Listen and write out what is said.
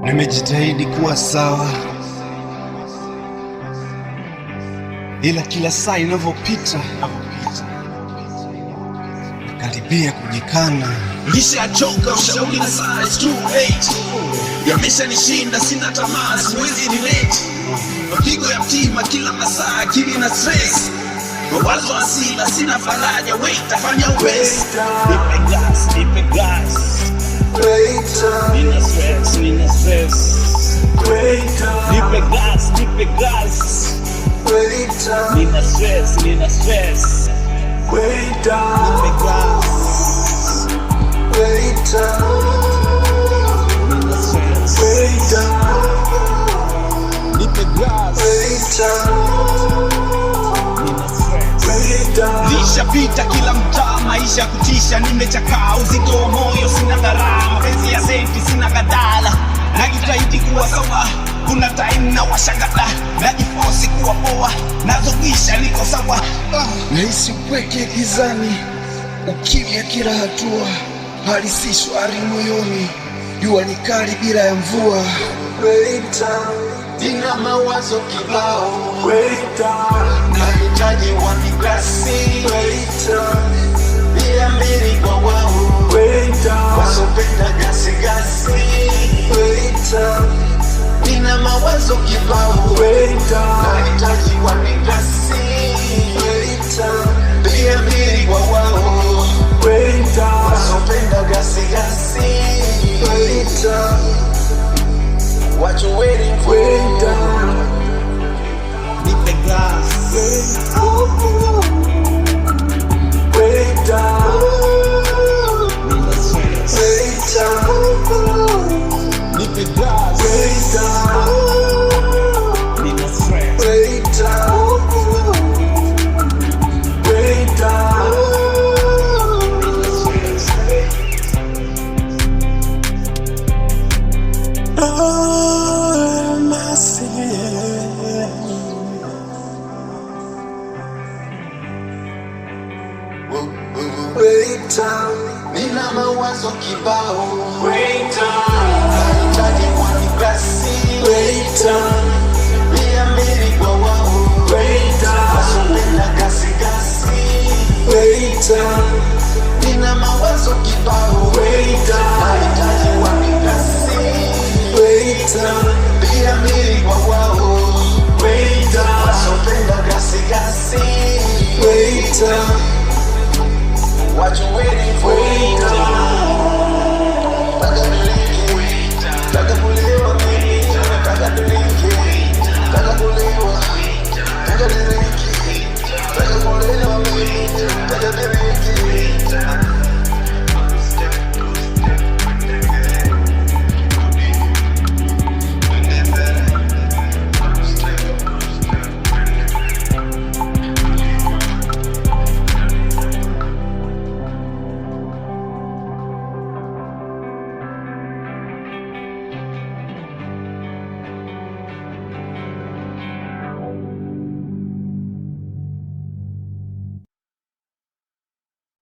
Nimejitahidi kuwa sawa, ila kila saa inavyopita karibia kujikana. Nishachoka ushauri na saa is too late. Yameshanishinda, sina tamaa, siwezi relate. Mapigo ya mtima kila masaa, akili na stress. Mawazo asila, sina faraja, wait, tafanya uwezi. Nipe gas, nipe gas. Nina stress, nina stress. Nipe gas, nipe gas. Nina stress, nina stress. Nipe gas. Nina stress. Nipe gas. Nishapita kila mtaa, maisha kutisha, nimechakaa, uzito wa moyo sina gharama, penzi ya senti sina gadala, najitahidi kuwa sawa, kuna time na washangada, najifosi kuwa poa, nazogisha niko sawa. Nahisi upweke gizani, ukimya kila hatua, hali si shwari moyoni, jua ni kali bila ya mvua. Nina mawazo kibao, nahitaji wanigrasi, bia mbili kwa wao, wasopenda gasi gasi. Nina mawazo kibao, nahitaji wanigrasi, bia mbili kwa wao, wasopenda gasi gasi. What you waiting for? Nipe gas. Nina stress. Nipe gas. Nina stress. Nina mawazo kibao, nahitaji wanigrasi, bia mbili kwa wao, wasopenda gasi gasi. Nina mawazo kibao, nahitaji wanigrasi,